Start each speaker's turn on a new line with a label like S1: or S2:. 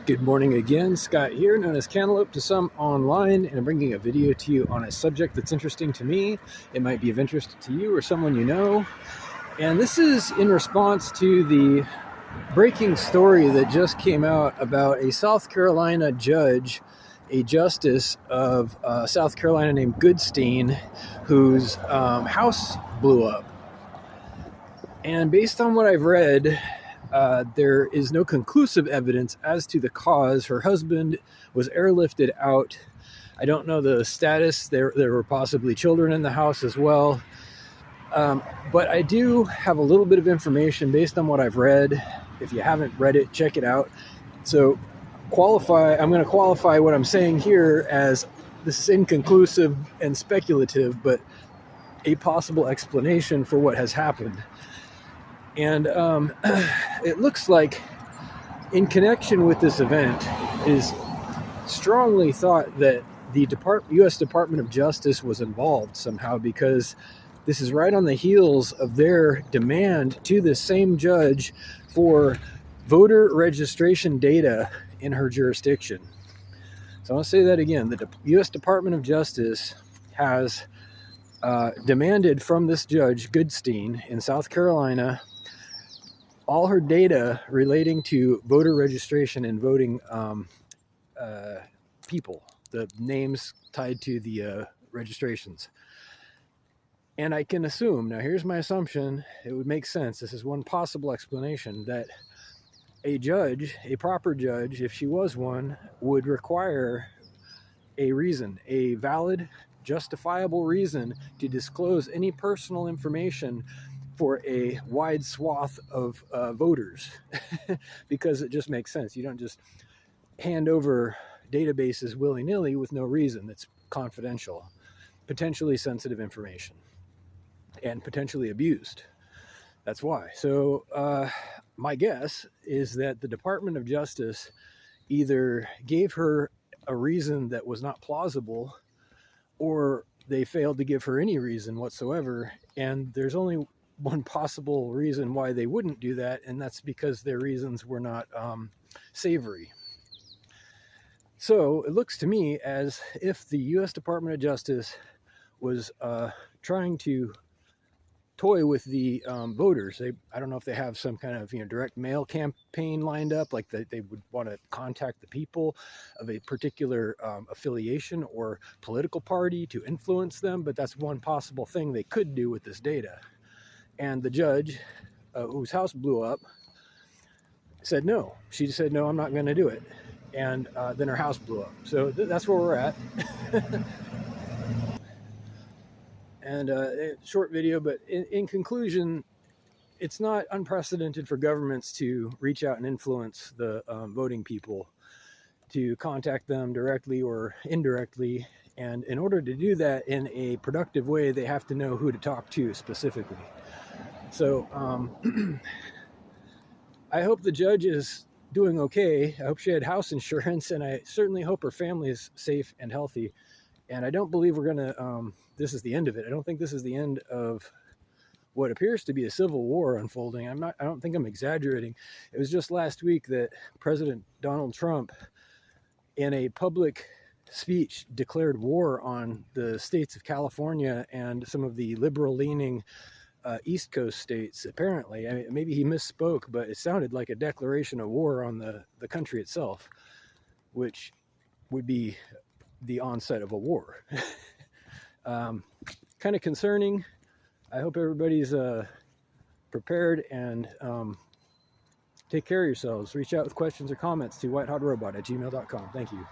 S1: Good morning again, Scott here, known as Cantaloupe to some online, and I'm bringing a video to you on a subject that's interesting to me. It might be of interest to you or someone you know. And this is in response to the breaking story that just came out about a South Carolina judge, a justice of South Carolina named Goodstein, whose house blew up. And based on what I've read, there is no conclusive evidence as to the cause. Her husband was airlifted out. I don't know the status. There were possibly children in the house as well. But I do have a little bit of information based on what I've read. If you haven't read it, check it out. So I'm going to qualify what I'm saying here as this is inconclusive and speculative, but a possible explanation for what has happened. And it looks like in connection with this event, it is strongly thought that the U.S. Department of Justice was involved somehow, because this is right on the heels of their demand to the same judge for voter registration data in her jurisdiction. So I want to say that again. The U.S. Department of Justice has demanded from this judge, Goodstein, in South Carolina, all her data relating to voter registration and voting people, the names tied to the registrations. And I can assume, now here's my assumption, it would make sense, this is one possible explanation, that a judge, a proper judge, if she was one, would require a reason, a valid, justifiable reason to disclose any personal information for a wide swath of voters, because it just makes sense. You don't just hand over databases willy-nilly with no reason. That's confidential, potentially sensitive information, and potentially abused. That's why. So my guess is that the Department of Justice either gave her a reason that was not plausible, or they failed to give her any reason whatsoever, and there's only one possible reason why they wouldn't do that, and that's because their reasons were not savory. So it looks to me as if the U.S. Department of Justice was trying to toy with the voters. I don't know if they have some kind of direct mail campaign lined up, like they would want to contact the people of a particular affiliation or political party to influence them, but that's one possible thing they could do with this data. And the judge, whose house blew up, said no. She said, no, I'm not going to do it. And then her house blew up. So that's where we're at. And short video, but in conclusion, it's not unprecedented for governments to reach out and influence the voting people, to contact them directly or indirectly. And in order to do that in a productive way, they have to know who to talk to specifically. So I hope the judge is doing okay. I hope she had house insurance, and I certainly hope her family is safe and healthy. And I don't believe we're going to, this is the end of it. I don't think this is the end of what appears to be a civil war unfolding. I don't think I'm exaggerating. It was just last week that President Donald Trump, in a public speech, declared war on the states of California and some of the liberal-leaning East Coast states, apparently. I mean, maybe he misspoke, but it sounded like a declaration of war on the country itself, which would be the onset of a war. Kind of concerning. I hope everybody's prepared, and take care of yourselves. Reach out with questions or comments to whitehotrobot@gmail.com. Thank you.